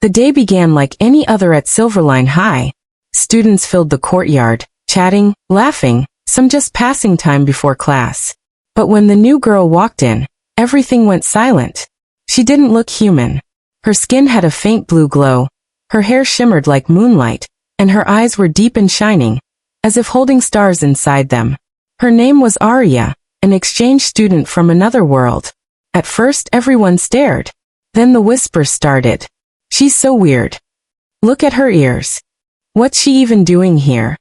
The day began like any other at Silverline High. Students filled the courtyard, chatting, laughing, some just passing time before class. But when the new girl walked in, everything went silent. She didn't look human. Her skin had a faint blue glow, her hair shimmered like moonlight, and her eyes were deep and shining, as if holding stars inside them. Her name was Arya, an exchange student from another world. At first everyone stared. Then the whispers started. She's so weird. Look at her ears. What's she even doing here?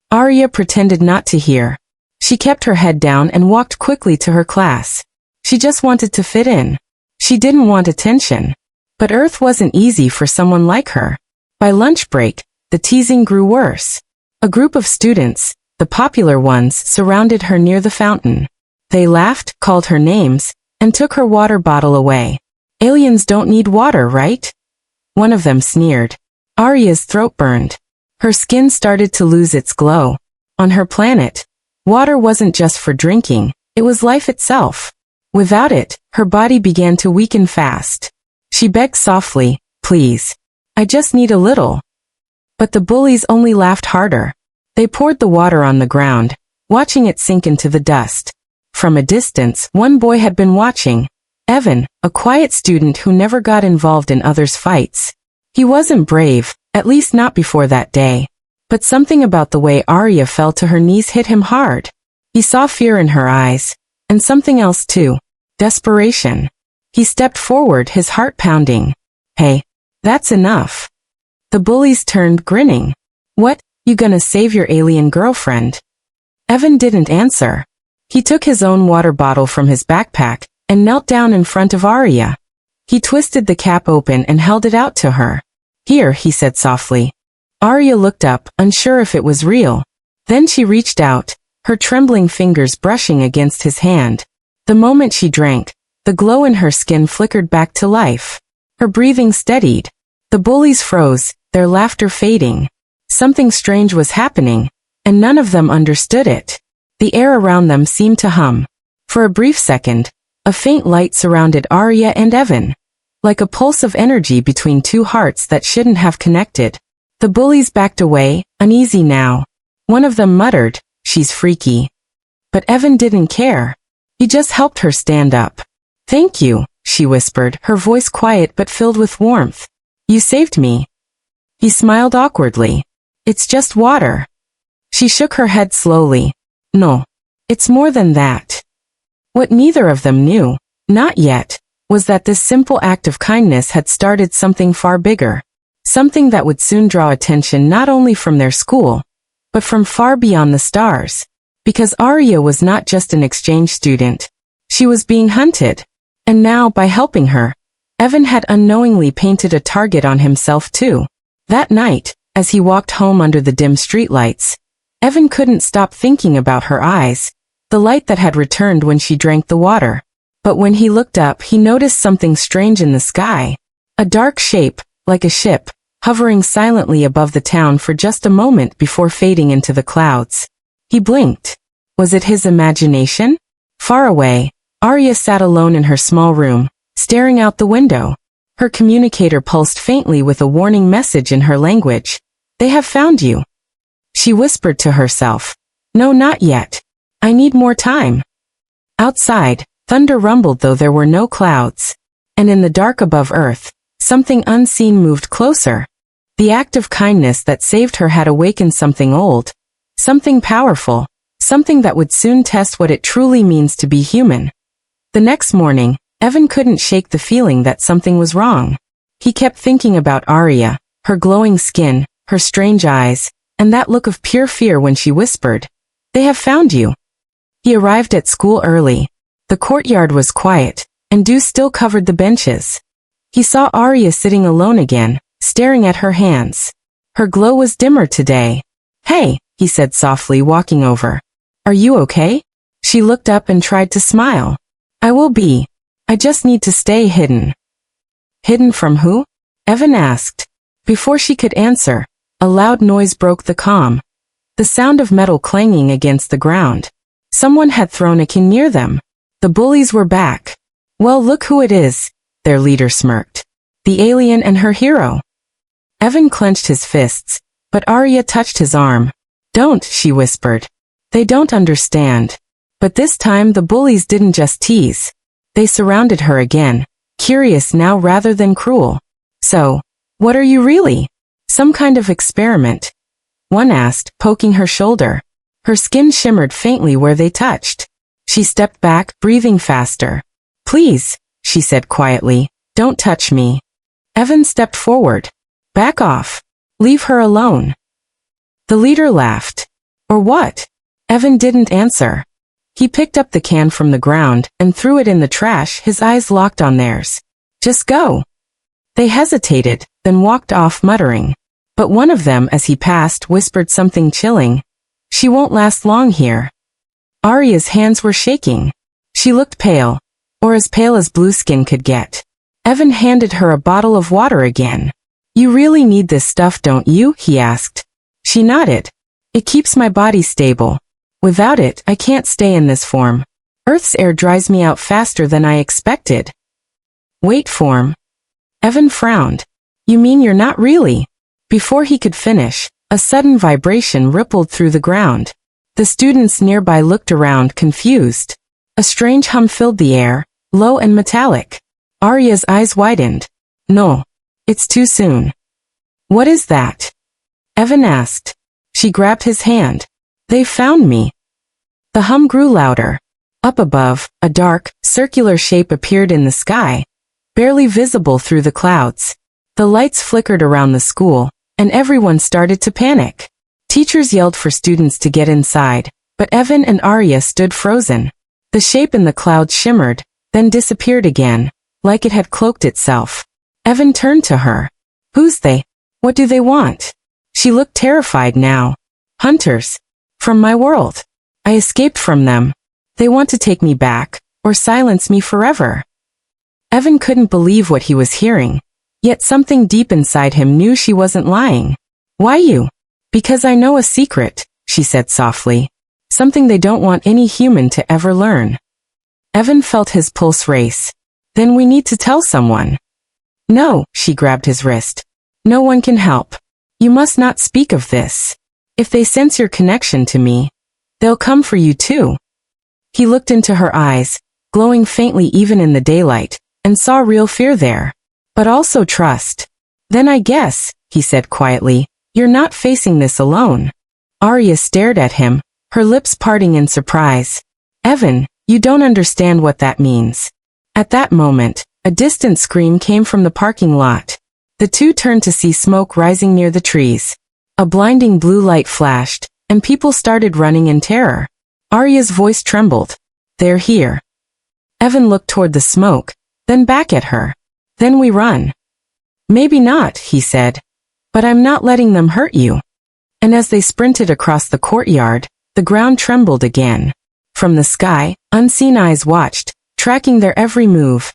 Arya pretended not to hear. She kept her head down and walked quickly to her class. She just wanted to fit in. She didn't want attention. But Earth wasn't easy for someone like her. By lunch break, the teasing grew worse. A group of students, the popular ones, surrounded her near the fountain. They laughed, called her names, and took her water bottle away. Aliens don't need water, right? One of them sneered. Arya's throat burned. Her skin started to lose its glow. On her planet, water wasn't just for drinking, it was life itself. Without it, her body began to weaken fast. She begged softly, please. I just need a little. But the bullies only laughed harder. They poured the water on the ground, watching it sink into the dust. From a distance, one boy had been watching. Evan, a quiet student who never got involved in others' fights. He wasn't brave, at least not before that day. But something about the way Arya fell to her knees hit him hard. He saw fear in her eyes. And something else too. Desperation. He stepped forward, his heart pounding. Hey, that's enough. The bullies turned, grinning. What, you gonna save your alien girlfriend? Evan didn't answer. He took his own water bottle from his backpack and knelt down in front of Arya. He twisted the cap open and held it out to her. Here, he said softly. Arya looked up, unsure if it was real. Then she reached out, her trembling fingers brushing against his hand. The moment she drank, the glow in her skin flickered back to life. Her breathing steadied. The bullies froze, their laughter fading. Something strange was happening, and none of them understood it. The air around them seemed to hum. For a brief second, a faint light surrounded Arya and Evan, like a pulse of energy between two hearts that shouldn't have connected. The bullies backed away, uneasy now. One of them muttered, she's freaky. But Evan didn't care. He just helped her stand up. Thank you, she whispered, her voice quiet but filled with warmth. You saved me. He smiled awkwardly. It's just water. She shook her head slowly. No, it's more than that. What neither of them knew, not yet, was that this simple act of kindness had started something far bigger. Something that would soon draw attention not only from their school, but from far beyond the stars. Because Arya was not just an exchange student. She was being hunted. And now, by helping her, Evan had unknowingly painted a target on himself too. That night, as he walked home under the dim streetlights, Evan couldn't stop thinking about her eyes, the light that had returned when she drank the water. But when he looked up, he noticed something strange in the sky. A dark shape, like a ship, hovering silently above the town for just a moment before fading into the clouds. He blinked. Was it his imagination? Far away, Arya sat alone in her small room, staring out the window. Her communicator pulsed faintly with a warning message in her language. They have found you. She whispered to herself. No, not yet. I need more time. Outside, thunder rumbled though there were no clouds. And in the dark above Earth, something unseen moved closer. The act of kindness that saved her had awakened something old. Something powerful. Something that would soon test what it truly means to be human. The next morning, Evan couldn't shake the feeling that something was wrong. He kept thinking about Arya, her glowing skin, her strange eyes, and that look of pure fear when she whispered, "They have found you." He arrived at school early. The courtyard was quiet, and dew still covered the benches. He saw Arya sitting alone again, staring at her hands. Her glow was dimmer today. "Hey," he said softly, walking over. "Are you okay?" She looked up and tried to smile. "I will be. I just need to stay hidden." "Hidden from who?" Evan asked. Before she could answer, a loud noise broke the calm. The sound of metal clanging against the ground. Someone had thrown a cane near them. The bullies were back. "Well, look who it is," their leader smirked. "The alien and her hero." Evan clenched his fists, but Arya touched his arm. Don't, she whispered. They don't understand. But this time the bullies didn't just tease. They surrounded her again, curious now rather than cruel. So, what are you really? Some kind of experiment? One asked, poking her shoulder. Her skin shimmered faintly where they touched. She stepped back, breathing faster. Please, she said quietly, don't touch me. Evan stepped forward. Back off. Leave her alone. The leader laughed. Or what? Evan didn't answer. He picked up the can from the ground and threw it in the trash, his eyes locked on theirs. Just go. They hesitated, then walked off muttering. But one of them, as he passed, whispered something chilling. She won't last long here. Arya's hands were shaking. She looked pale, or as pale as blue skin could get. Evan handed her a bottle of water again. You really need this stuff, don't you? He asked. She nodded. It keeps my body stable. Without it, I can't stay in this form. Earth's air dries me out faster than I expected. Wait form. Evan frowned. You mean you're not really? Before he could finish, a sudden vibration rippled through the ground. The students nearby looked around, confused. A strange hum filled the air, low and metallic. Arya's eyes widened. No. It's too soon. What is that? Evan asked. She grabbed his hand. They found me. The hum grew louder. Up above, a dark, circular shape appeared in the sky, barely visible through the clouds. The lights flickered around the school, and everyone started to panic. Teachers yelled for students to get inside, but Evan and Arya stood frozen. The shape in the clouds shimmered, then disappeared again, like it had cloaked itself. Evan turned to her. Who's they? What do they want? She looked terrified now. Hunters. From my world. I escaped from them. They want to take me back, or silence me forever. Evan couldn't believe what he was hearing. Yet something deep inside him knew she wasn't lying. Why you? Because I know a secret, she said softly. Something they don't want any human to ever learn. Evan felt his pulse race. Then we need to tell someone. No, she grabbed his wrist. No one can help. You must not speak of this. If they sense your connection to me, they'll come for you too. He looked into her eyes, glowing faintly even in the daylight, and saw real fear there. But also trust. Then I guess, he said quietly, you're not facing this alone. Arya stared at him, her lips parting in surprise. Evan, you don't understand what that means. At that moment, a distant scream came from the parking lot. The two turned to see smoke rising near the trees. A blinding blue light flashed, and people started running in terror. Arya's voice trembled. They're here. Evan looked toward the smoke, then back at her. Then we run. Maybe not, he said. But I'm not letting them hurt you. And as they sprinted across the courtyard, the ground trembled again. From the sky, unseen eyes watched, tracking their every move.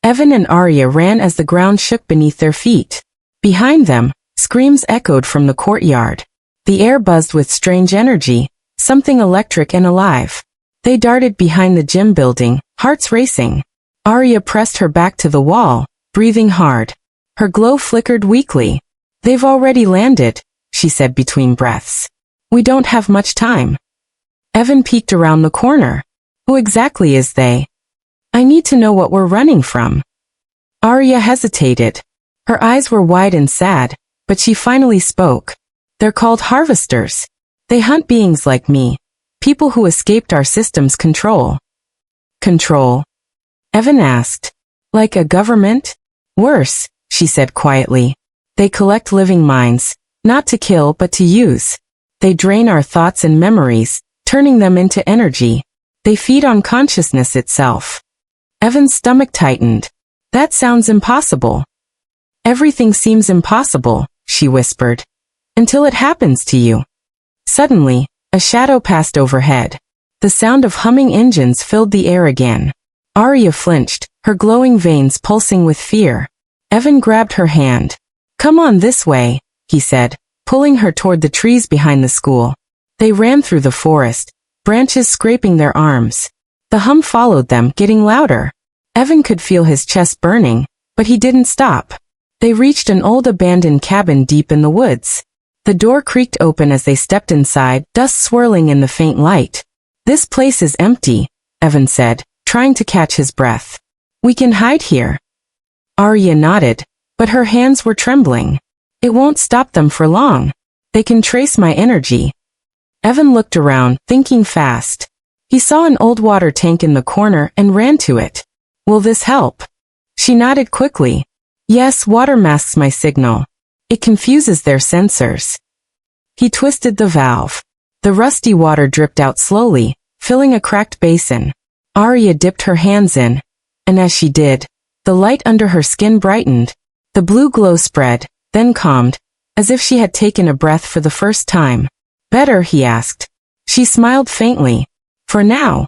Evan and Arya ran as the ground shook beneath their feet. Behind them, screams echoed from the courtyard. The air buzzed with strange energy, something electric and alive. They darted behind the gym building, hearts racing. Arya pressed her back to the wall, breathing hard. Her glow flickered weakly. They've already landed, she said between breaths. We don't have much time. Evan peeked around the corner. Who exactly is they? I need to know what we're running from. Arya hesitated. Her eyes were wide and sad, but she finally spoke. They're called harvesters. They hunt beings like me, people who escaped our system's control. Control? Evan asked. Like a government? Worse, she said quietly. They collect living minds, not to kill but to use. They drain our thoughts and memories, turning them into energy. They feed on consciousness itself. Evan's stomach tightened. That sounds impossible. Everything seems impossible, she whispered. Until it happens to you. Suddenly, a shadow passed overhead. The sound of humming engines filled the air again. Arya flinched, her glowing veins pulsing with fear. Evan grabbed her hand. Come on this way, he said, pulling her toward the trees behind the school. They ran through the forest, branches scraping their arms. The hum followed them, getting louder. Evan could feel his chest burning, but he didn't stop. They reached an old abandoned cabin deep in the woods. The door creaked open as they stepped inside, dust swirling in the faint light. "This place is empty," Evan said, trying to catch his breath. "We can hide here." Arya nodded, but her hands were trembling. "It won't stop them for long. They can trace my energy." Evan looked around, thinking fast. He saw an old water tank in the corner and ran to it. "Will this help?" She nodded quickly. "Yes, water masks my signal. It confuses their sensors." He twisted the valve. The rusty water dripped out slowly, filling a cracked basin. Arya dipped her hands in, and as she did, the light under her skin brightened. The blue glow spread, then calmed, as if she had taken a breath for the first time. "Better?" he asked. She smiled faintly. "For now."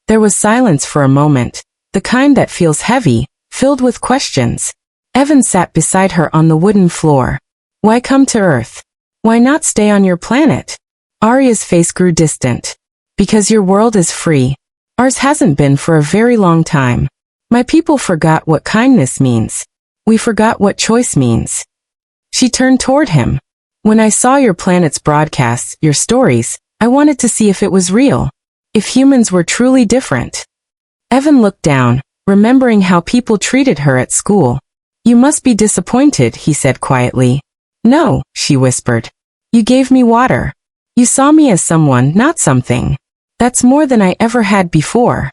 There was silence for a moment, the kind that feels heavy, filled with questions. Evan sat beside her on the wooden floor. "Why come to Earth? Why not stay on your planet?" Arya's face grew distant. "Because your world is free. Ours hasn't been for a very long time. My people forgot what kindness means. We forgot what choice means." She turned toward him. "When I saw your planet's broadcasts, your stories, I wanted to see if it was real. If humans were truly different." Evan looked down, remembering how people treated her at school. "You must be disappointed," he said quietly. "No," she whispered. "You gave me water. You saw me as someone, not something. That's more than I ever had before."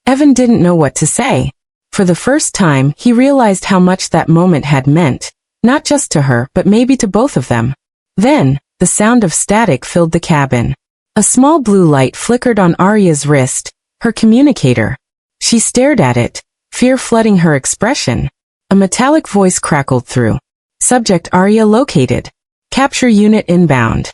Evan didn't know what to say. For the first time, he realized how much that moment had meant, not just to her but maybe to both of them. Then, the sound of static filled the cabin. A small blue light flickered on Arya's wrist, her communicator. She stared at it, fear flooding her expression. A metallic voice crackled through. "Subject Arya located. Capture unit inbound."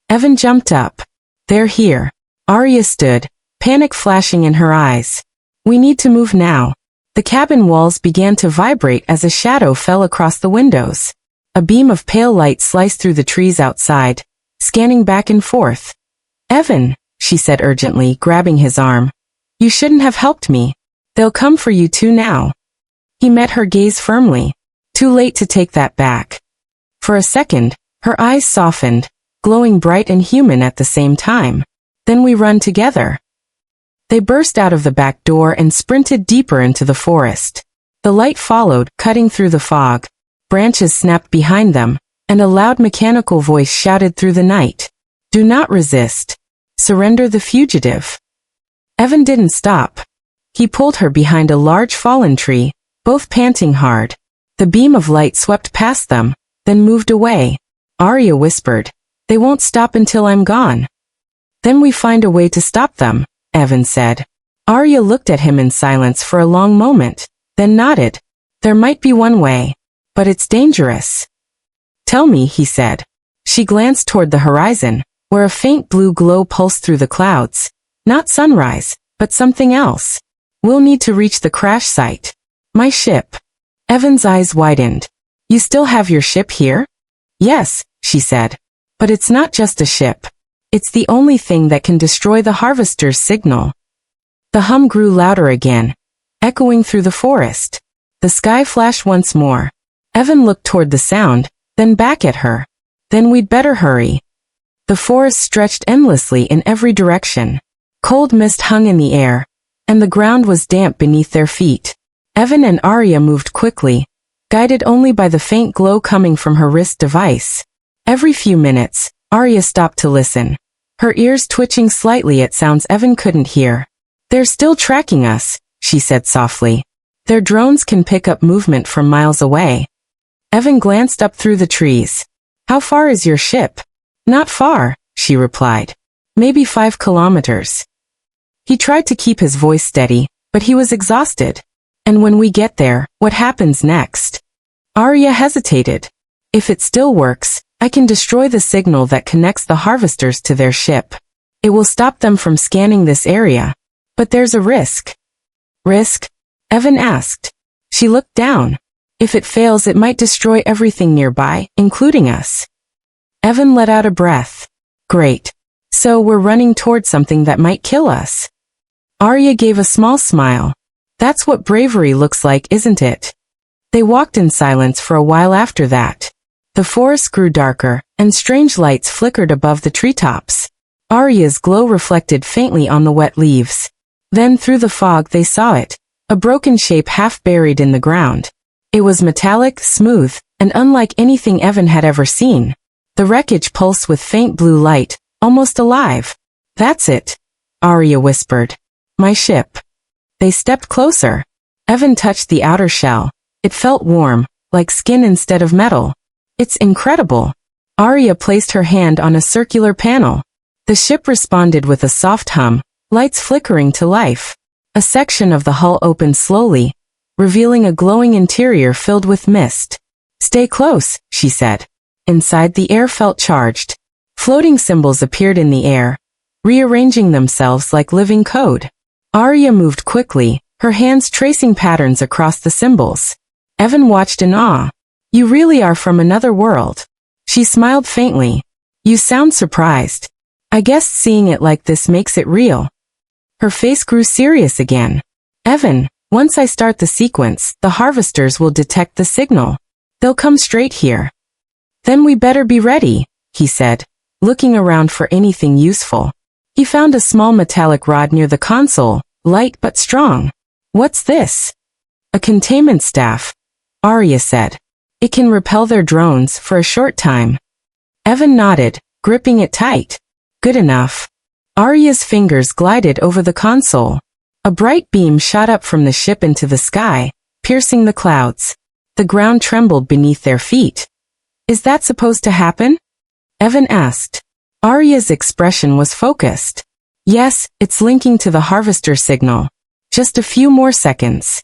Evan jumped up. "They're here." Arya stood, panic flashing in her eyes. "We need to move now." The cabin walls began to vibrate as a shadow fell across the windows. A beam of pale light sliced through the trees outside, scanning back and forth. "Evan," she said urgently, grabbing his arm. "You shouldn't have helped me. They'll come for you too now." He met her gaze firmly. Too late to take that back. For a second, her eyes softened, glowing bright and human at the same time. "Then we run together." They burst out of the back door and sprinted deeper into the forest. The light followed, cutting through the fog. Branches snapped behind them, and a loud mechanical voice shouted through the night. "Do not resist. Surrender the fugitive." Evan didn't stop. He pulled her behind a large fallen tree, both panting hard. The beam of light swept past them, then moved away. Arya whispered, "They won't stop until I'm gone." "Then we find a way to stop them," Evan said. Arya looked at him in silence for a long moment, then nodded. "There might be one way, but it's dangerous." "Tell me," he said. She glanced toward the horizon, where a faint blue glow pulsed through the clouds. Not sunrise, but something else. "We'll need to reach the crash site." "My ship." Evan's eyes widened. "You still have your ship here?" "Yes," she said. "But it's not just a ship. It's the only thing that can destroy the Harvester's signal." The hum grew louder again, echoing through the forest. The sky flashed once more. Evan looked toward the sound, then back at her. "Then we'd better hurry." The forest stretched endlessly in every direction. Cold mist hung in the air, and the ground was damp beneath their feet. Evan and Arya moved quickly, guided only by the faint glow coming from her wrist device. Every few minutes, Arya stopped to listen, her ears twitching slightly at sounds Evan couldn't hear. "They're still tracking us," she said softly. "Their drones can pick up movement from miles away." Evan glanced up through the trees. "How far is your ship?" "Not far," she replied. "Maybe 5 kilometers." He tried to keep his voice steady, but he was exhausted. "And when we get there, what happens next?" Arya hesitated. "If it still works, I can destroy the signal that connects the Harvesters to their ship. It will stop them from scanning this area. But there's a risk." "Risk?" Evan asked. She looked down. "If it fails, it might destroy everything nearby, including us." Evan let out a breath. "Great. So we're running toward something that might kill us." Arya gave a small smile. "That's what bravery looks like, isn't it?" They walked in silence for a while after that. The forest grew darker, and strange lights flickered above the treetops. Arya's glow reflected faintly on the wet leaves. Then through the fog they saw it, a broken shape half buried in the ground. It was metallic, smooth, and unlike anything Evan had ever seen. The wreckage pulsed with faint blue light, almost alive. "That's it," Arya whispered. "My ship." They stepped closer. Evan touched the outer shell. It felt warm, like skin instead of metal. "It's incredible." Arya placed her hand on a circular panel. The ship responded with a soft hum, lights flickering to life. A section of the hull opened slowly, revealing a glowing interior filled with mist. "Stay close," she said. Inside, the air felt charged. Floating symbols appeared in the air, rearranging themselves like living code. Arya moved quickly, her hands tracing patterns across the symbols. Evan watched in awe. "You really are from another world." She smiled faintly. "You sound surprised. I guess seeing it like this makes it real." Her face grew serious again. "Evan, once I start the sequence, the harvesters will detect the signal. They'll come straight here." "Then we better be ready," he said, looking around for anything useful. He found a small metallic rod near the console, light but strong. "What's this?" "A containment staff," Arya said. "It can repel their drones for a short time." Evan nodded, gripping it tight. "Good enough." Arya's fingers glided over the console. A bright beam shot up from the ship into the sky, piercing the clouds. The ground trembled beneath their feet. "Is that supposed to happen?" Evan asked. Arya's expression was focused. "Yes, it's linking to the harvester signal. Just a few more seconds."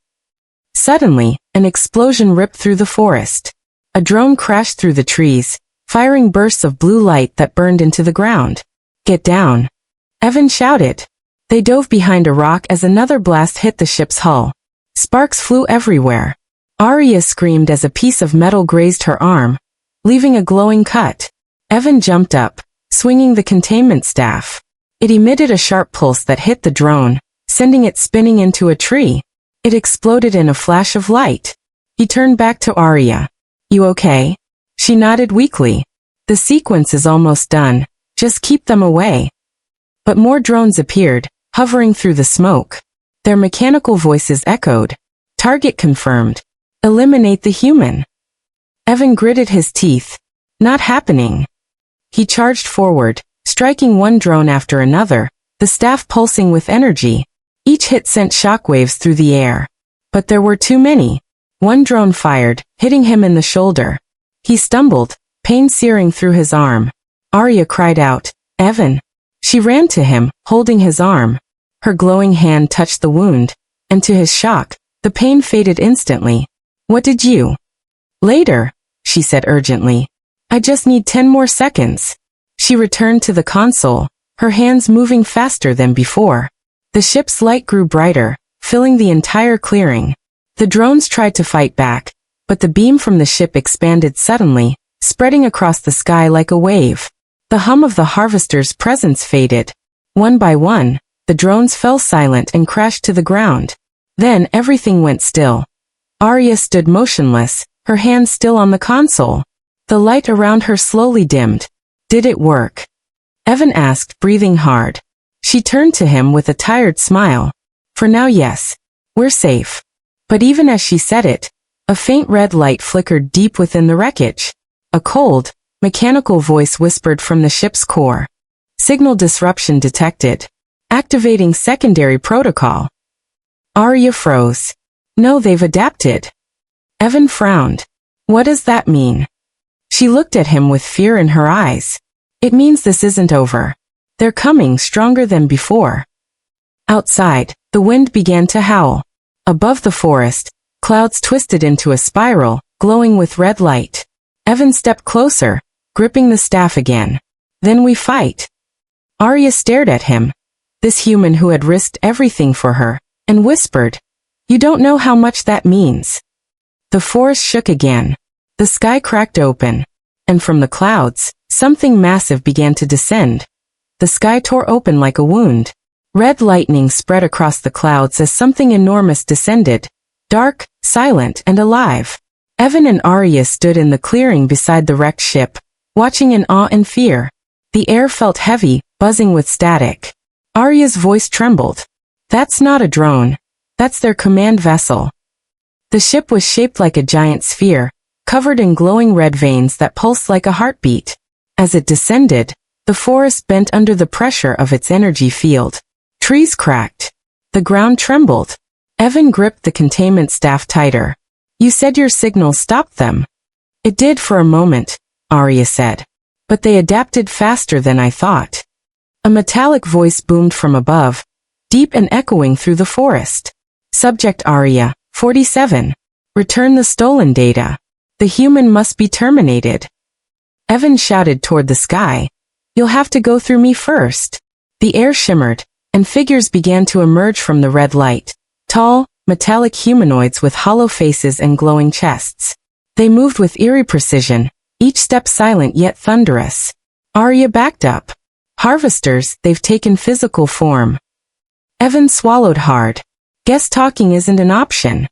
Suddenly, an explosion ripped through the forest. A drone crashed through the trees, firing bursts of blue light that burned into the ground. "Get down," Evan shouted. They dove behind a rock as another blast hit the ship's hull. Sparks flew everywhere. Arya screamed as a piece of metal grazed her arm, leaving a glowing cut. Evan jumped up, swinging the containment staff. It emitted a sharp pulse that hit the drone, sending it spinning into a tree. It exploded in a flash of light. He turned back to Arya. "You okay?" She nodded weakly. "The sequence is almost done. Just keep them away." But more drones appeared, hovering through the smoke. Their mechanical voices echoed. "Target confirmed. Eliminate the human." Evan gritted his teeth. "Not happening." He charged forward, striking one drone after another, the staff pulsing with energy. Each hit sent shockwaves through the air. But there were too many. One drone fired, hitting him in the shoulder. He stumbled, pain searing through his arm. Arya cried out, "Evan!" She ran to him, holding his arm. Her glowing hand touched the wound, and to his shock, the pain faded instantly. "What did you?" "Later," she said urgently. "I just need 10 more seconds." She returned to the console, her hands moving faster than before. The ship's light grew brighter, filling the entire clearing. The drones tried to fight back, but the beam from the ship expanded suddenly, spreading across the sky like a wave. The hum of the harvester's presence faded. One by one, the drones fell silent and crashed to the ground. Then everything went still. Arya stood motionless, her hands still on the console. The light around her slowly dimmed. "Did it work?" Evan asked, breathing hard. She turned to him with a tired smile. "For now, yes. We're safe." But even as she said it, a faint red light flickered deep within the wreckage. A cold, mechanical voice whispered from the ship's core. "Signal disruption detected. Activating secondary protocol." Arya froze. "No, they've adapted." Evan frowned. "What does that mean?" She looked at him with fear in her eyes. "It means this isn't over. They're coming stronger than before." Outside, the wind began to howl. Above the forest, clouds twisted into a spiral, glowing with red light. Evan stepped closer, gripping the staff again. "Then we fight." Arya stared at him, this human who had risked everything for her, and whispered, "You don't know how much that means." The forest shook again. The sky cracked open, and from the clouds, something massive began to descend. The sky tore open like a wound. Red lightning spread across the clouds as something enormous descended. Dark, silent and alive. Evan and Arya stood in the clearing beside the wrecked ship, watching in awe and fear. The air felt heavy, buzzing with static. Arya's voice trembled. That's not a drone. That's their command vessel. The ship was shaped like a giant sphere, covered in glowing red veins that pulsed like a heartbeat. As it descended, the forest bent under the pressure of its energy field. Trees cracked. The ground trembled. Evan gripped the containment staff tighter. You said your signal stopped them. It did for a moment, Arya said. But they adapted faster than I thought. A metallic voice boomed from above, deep and echoing through the forest. Subject Arya, 47. Return the stolen data. The human must be terminated. Evan shouted toward the sky. You'll have to go through me first. The air shimmered, and figures began to emerge from the red light. Tall, metallic humanoids with hollow faces and glowing chests. They moved with eerie precision, each step silent yet thunderous. Arya backed up. Harvesters, they've taken physical form. Evan swallowed hard. Guess talking isn't an option.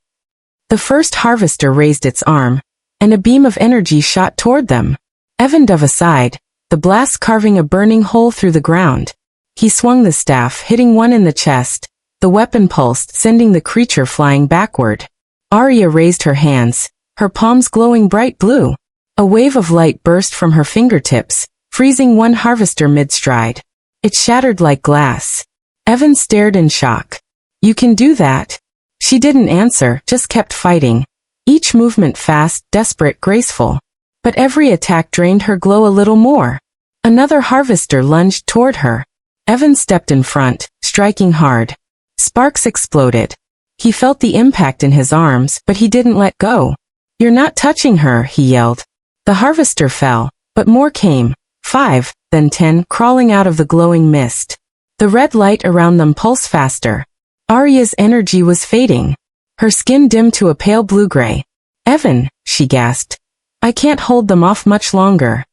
The first harvester raised its arm, and a beam of energy shot toward them. Evan dove aside, the blast carving a burning hole through the ground. He swung the staff, hitting one in the chest. The weapon pulsed, sending the creature flying backward. Arya raised her hands, her palms glowing bright blue. A wave of light burst from her fingertips, freezing one harvester mid-stride. It shattered like glass. Evan stared in shock. You can do that? She didn't answer, just kept fighting. Each movement fast, desperate, graceful. But every attack drained her glow a little more. Another harvester lunged toward her. Evan stepped in front, striking hard. Sparks exploded. He felt the impact in his arms, but he didn't let go. You're not touching her, he yelled. The harvester fell, but more came. 5, then 10, crawling out of the glowing mist. The red light around them pulsed faster. Arya's energy was fading. Her skin dimmed to a pale blue-gray. Evan, she gasped. I can't hold them off much longer.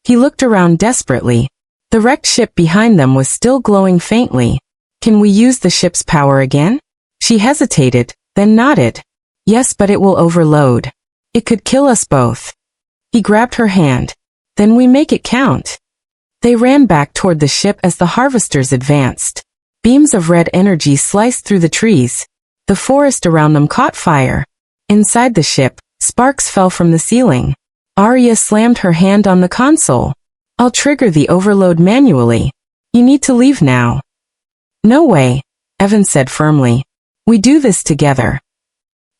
He looked around desperately. The wrecked ship behind them was still glowing faintly. Can we use the ship's power again? She hesitated, then nodded. Yes, but it will overload. It could kill us both. He grabbed her hand. Then we make it count. They ran back toward the ship as the harvesters advanced. Beams of red energy sliced through the trees. The forest around them caught fire. Inside the ship, sparks fell from the ceiling. Arya slammed her hand on the console. I'll trigger the overload manually. You need to leave now. No way, Evan said firmly. We do this together.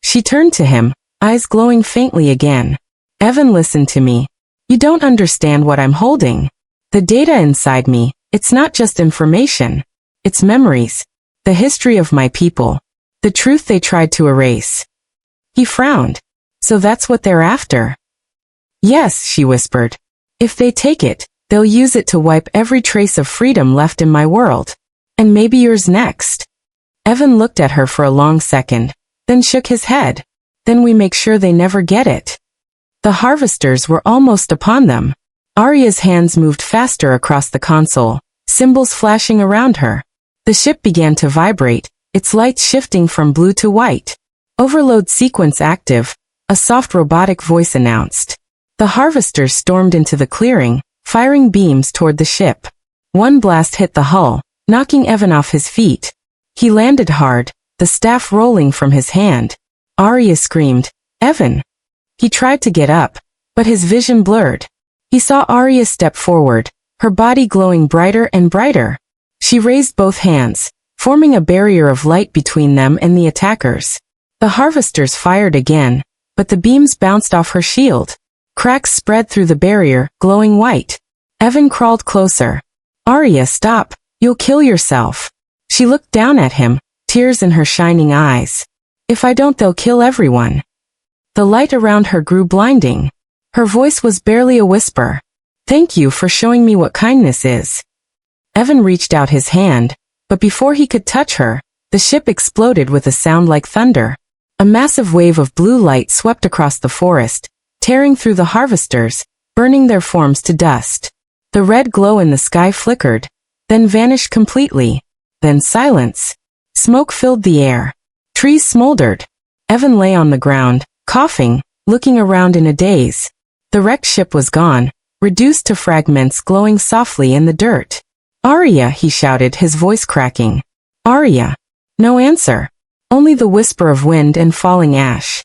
She turned to him, eyes glowing faintly again. Evan, listen to me. You don't understand what I'm holding. The data inside me, it's not just information. It's memories. The history of my people. The truth they tried to erase. He frowned. So that's what they're after? Yes, she whispered. If they take it, they'll use it to wipe every trace of freedom left in my world. And maybe yours next. Evan looked at her for a long second, then shook his head. Then we make sure they never get it. The harvesters were almost upon them. Arya's hands moved faster across the console, symbols flashing around her. The ship began to vibrate, its lights shifting from blue to white. Overload sequence active, a soft robotic voice announced. The harvesters stormed into the clearing, firing beams toward the ship. One blast hit the hull, knocking Evan off his feet. He landed hard, the staff rolling from his hand. Arya screamed, Evan! He tried to get up, but his vision blurred. He saw Arya step forward, her body glowing brighter and brighter. She raised both hands, forming a barrier of light between them and the attackers. The harvesters fired again, but the beams bounced off her shield. Cracks spread through the barrier, glowing white. Evan crawled closer. Arya, stop. You'll kill yourself. She looked down at him, tears in her shining eyes. If I don't, they'll kill everyone. The light around her grew blinding. Her voice was barely a whisper. Thank you for showing me what kindness is. Evan reached out his hand, but before he could touch her, the ship exploded with a sound like thunder. A massive wave of blue light swept across the forest, tearing through the harvesters, burning their forms to dust. The red glow in the sky flickered, then vanished completely. Then silence. Smoke filled the air. Trees smoldered. Evan lay on the ground, coughing, looking around in a daze. The wrecked ship was gone, reduced to fragments glowing softly in the dirt. "Arya," he shouted, his voice cracking. "Arya." No answer. Only the whisper of wind and falling ash.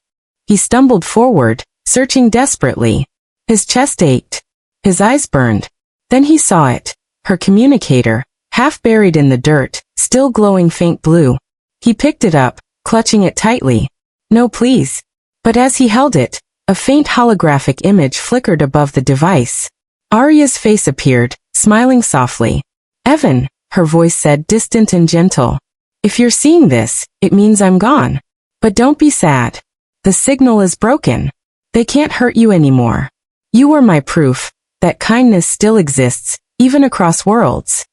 He stumbled forward, searching desperately. His chest ached. His eyes burned. Then he saw it. Her communicator, half buried in the dirt, still glowing faint blue. He picked it up, clutching it tightly. "No, please." But as he held it, a faint holographic image flickered above the device. Arya's face appeared, smiling softly. "Evan," her voice said, distant and gentle. "If you're seeing this, it means I'm gone. But don't be sad. The signal is broken. They can't hurt you anymore. You were my proof that kindness still exists, even across worlds."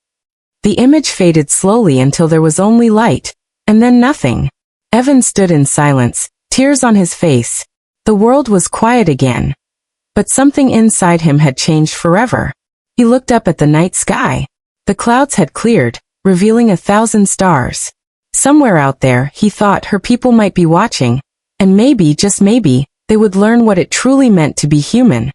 The image faded slowly until there was only light, and then nothing. Evan stood in silence, tears on his face. The world was quiet again. But something inside him had changed forever. He looked up at the night sky. The clouds had cleared, revealing 1,000 stars. Somewhere out there, he thought, her people might be watching, and maybe, just maybe, they would learn what it truly meant to be human.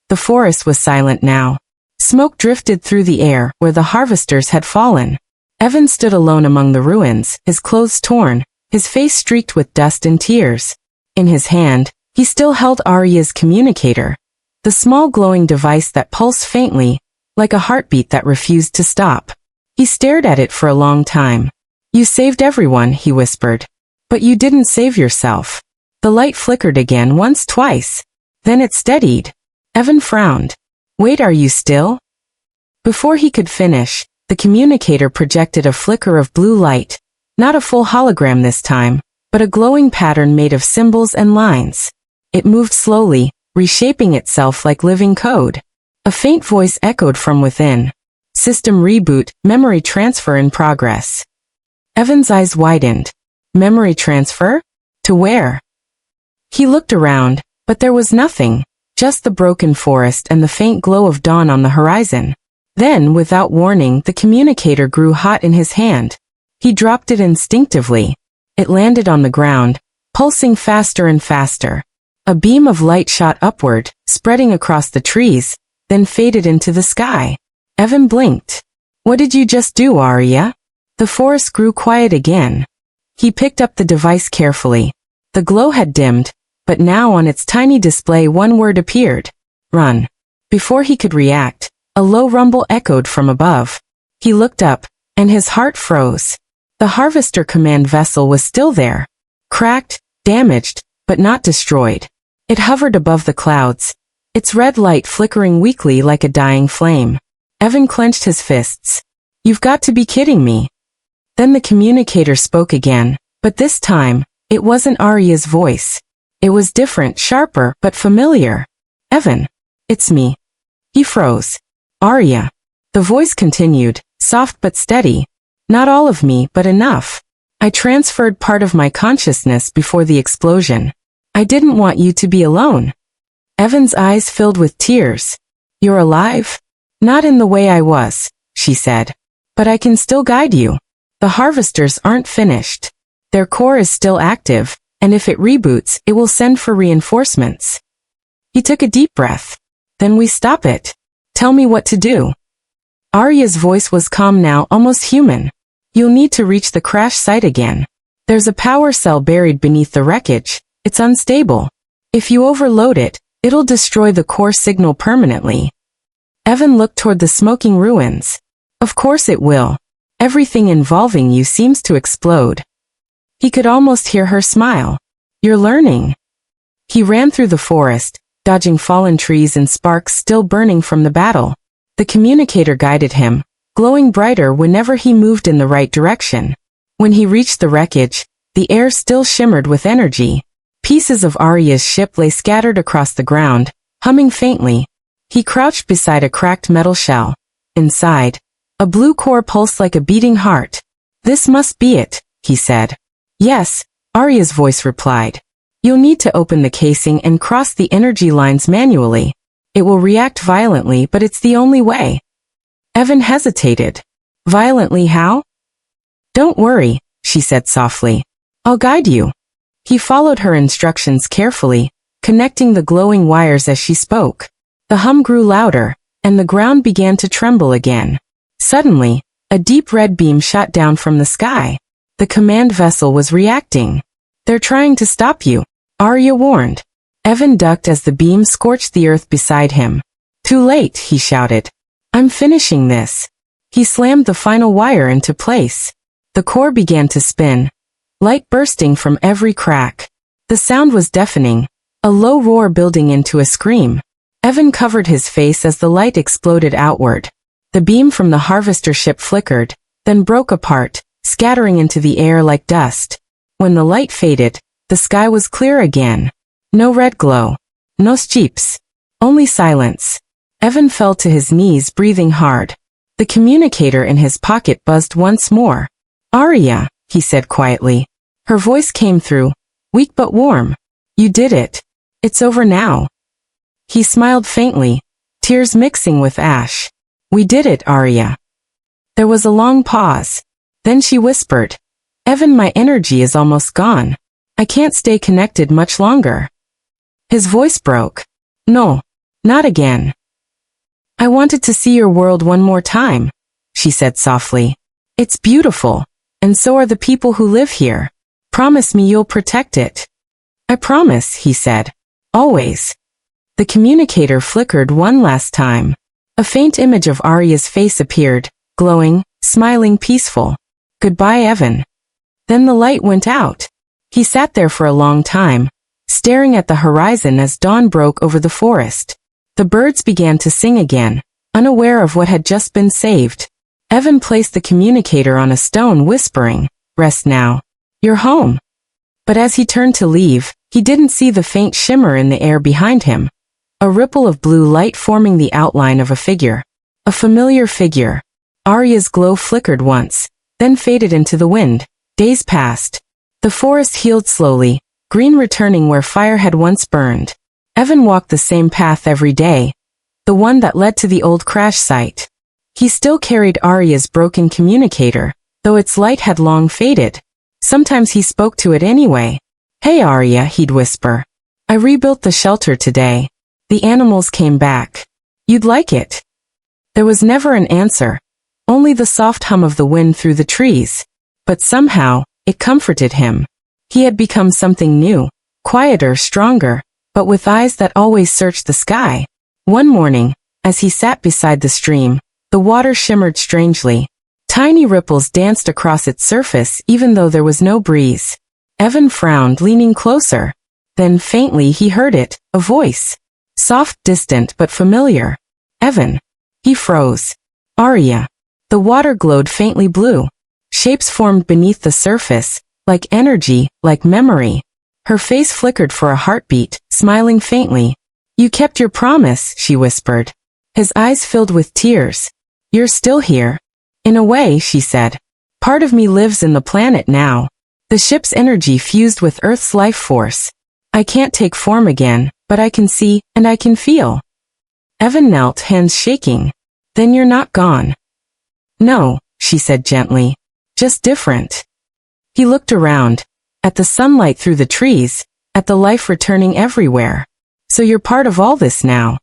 The forest was silent now. Smoke drifted through the air where the harvesters had fallen. Evan stood alone among the ruins, his clothes torn, his face streaked with dust and tears. In his hand, he still held Arya's communicator, the small glowing device that pulsed faintly, like a heartbeat that refused to stop. He stared at it for a long time. "You saved everyone," he whispered. "But you didn't save yourself." The light flickered again, once, twice. Then it steadied. Evan frowned. "Wait, are you still?" Before he could finish, the communicator projected a flicker of blue light, not a full hologram this time, but a glowing pattern made of symbols and lines. It moved slowly, reshaping itself like living code. A faint voice echoed from within. "System reboot, memory transfer in progress." Evan's eyes widened. Memory transfer? To where? He looked around, but there was nothing, just the broken forest and the faint glow of dawn on the horizon. Then, without warning, the communicator grew hot in his hand. He dropped it instinctively. It landed on the ground, pulsing faster and faster. A beam of light shot upward, spreading across the trees, then faded into the sky. Evan blinked. "What did you just do, Arya?" The forest grew quiet again. He picked up the device carefully. The glow had dimmed, but now on its tiny display one word appeared. "Run." Before he could react, a low rumble echoed from above. He looked up, and his heart froze. The Harvester Command vessel was still there. Cracked, damaged, but not destroyed. It hovered above the clouds, its red light flickering weakly like a dying flame. Evan clenched his fists. "You've got to be kidding me." Then the communicator spoke again, but this time, it wasn't Arya's voice. It was different, sharper, but familiar. "Evan, it's me." He froze. "Arya." The voice continued, soft but steady. "Not all of me, but enough. I transferred part of my consciousness before the explosion. I didn't want you to be alone." Evan's eyes filled with tears. "You're alive?" "Not in the way I was," she said. "But I can still guide you. The harvesters aren't finished. Their core is still active, and if it reboots, it will send for reinforcements." He took a deep breath. "Then we stop it. Tell me what to do." Arya's voice was calm now, almost human. "You'll need to reach the crash site again. There's a power cell buried beneath the wreckage. It's unstable. If you overload it, it'll destroy the core signal permanently." Evan looked toward the smoking ruins. "Of course it will. Everything involving you seems to explode." He could almost hear her smile. "You're learning." He ran through the forest, dodging fallen trees and sparks still burning from the battle. The communicator guided him, glowing brighter whenever he moved in the right direction. When he reached the wreckage, the air still shimmered with energy. Pieces of Arya's ship lay scattered across the ground, humming faintly. He crouched beside a cracked metal shell. Inside, a blue core pulsed like a beating heart. "This must be it," he said. "Yes," Arya's voice replied. "You'll need to open the casing and cross the energy lines manually. It will react violently, but it's the only way." Evan hesitated. "Violently how?" "Don't worry," she said softly. "I'll guide you." He followed her instructions carefully, connecting the glowing wires as she spoke. The hum grew louder, and the ground began to tremble again. Suddenly, a deep red beam shot down from the sky. The command vessel was reacting. "They're trying to stop you," Arya warned. Evan ducked as the beam scorched the earth beside him. "Too late," he shouted. "I'm finishing this." He slammed the final wire into place. The core began to spin, light bursting from every crack. The sound was deafening, a low roar building into a scream. Evan covered his face as the light exploded outward. The beam from the harvester ship flickered, then broke apart, scattering into the air like dust. When the light faded, the sky was clear again. No red glow. No jeeps. Only silence. Evan fell to his knees, breathing hard. The communicator in his pocket buzzed once more. "Arya," he said quietly. Her voice came through, weak but warm. "You did it. It's over now." He smiled faintly, tears mixing with ash. "We did it, Arya." There was a long pause. Then she whispered, "Evan, my energy is almost gone. I can't stay connected much longer." His voice broke. "No, not again." "I wanted to see your world one more time," she said softly. "It's beautiful, and so are the people who live here. Promise me you'll protect it." "I promise," he said. "Always." The communicator flickered one last time. A faint image of Arya's face appeared, glowing, smiling, peaceful. "Goodbye, Evan." Then the light went out. He sat there for a long time, staring at the horizon as dawn broke over the forest. The birds began to sing again, unaware of what had just been saved. Evan placed the communicator on a stone, whispering, "Rest now. You're home." But as he turned to leave, he didn't see the faint shimmer in the air behind him. A ripple of blue light forming the outline of a figure. A familiar figure. Arya's glow flickered once, then faded into the wind. Days passed. The forest healed slowly, green returning where fire had once burned. Evan walked the same path every day, the one that led to the old crash site. He still carried Arya's broken communicator, though its light had long faded. Sometimes he spoke to it anyway. "Hey Arya," he'd whisper. "I rebuilt the shelter today. The animals came back. You'd like it." There was never an answer, only the soft hum of the wind through the trees. But somehow, it comforted him. He had become something new, quieter, stronger, but with eyes that always searched the sky. One morning, as he sat beside the stream, the water shimmered strangely. Tiny ripples danced across its surface even though there was no breeze. Evan frowned, leaning closer. Then faintly he heard it, a voice. Soft, distant, but familiar. "Evan." He froze. "Arya." The water glowed faintly blue. Shapes formed beneath the surface, like energy, like memory. Her face flickered for a heartbeat, smiling faintly. "You kept your promise," she whispered. His eyes filled with tears. "You're still here." "In a way," she said. "Part of me lives in the planet now. The ship's energy fused with Earth's life force. I can't take form again, but I can see, and I can feel." Evan knelt, hands shaking. "Then you're not gone." "No," she said gently. "Just different." He looked around, at the sunlight through the trees, at the life returning everywhere. "So you're part of all this now?"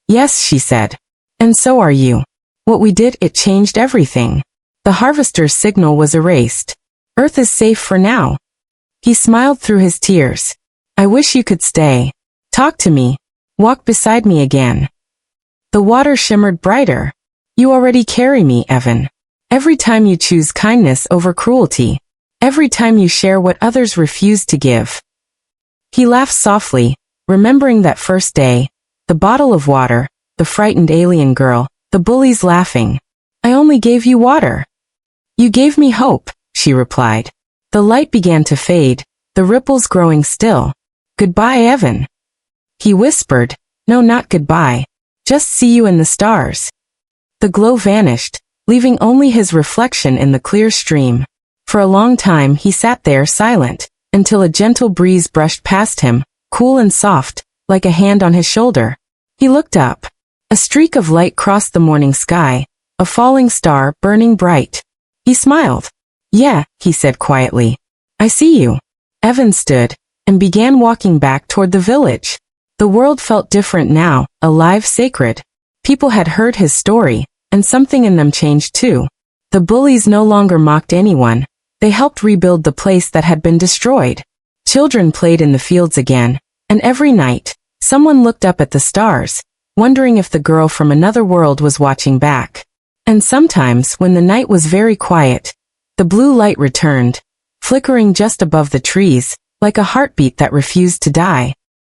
"Yes," she said. "And so are you. What we did, it changed everything. The harvester's signal was erased. Earth is safe for now." He smiled through his tears. "I wish you could stay. Talk to me. Walk beside me again." The water shimmered brighter. "You already carry me, Evan. Every time you choose kindness over cruelty. Every time you share what others refuse to give." He laughed softly, remembering that first day, the bottle of water, the frightened alien girl, the bullies laughing. "I only gave you water." "You gave me hope," she replied. The light began to fade, the ripples growing still. "Goodbye, Evan." He whispered, "No, not goodbye. Just see you in the stars." The glow vanished, leaving only his reflection in the clear stream. For a long time he sat there silent, until a gentle breeze brushed past him, cool and soft, like a hand on his shoulder. He looked up. A streak of light crossed the morning sky, a falling star burning bright. He smiled. "Yeah," he said quietly. "I see you." Evan stood, and began walking back toward the village. The world felt different now, alive, sacred. People had heard his story, and something in them changed too. The bullies no longer mocked anyone. They helped rebuild the place that had been destroyed. Children played in the fields again, and every night, someone looked up at the stars, wondering if the girl from another world was watching back. And sometimes, when the night was very quiet, the blue light returned, flickering just above the trees, like a heartbeat that refused to die.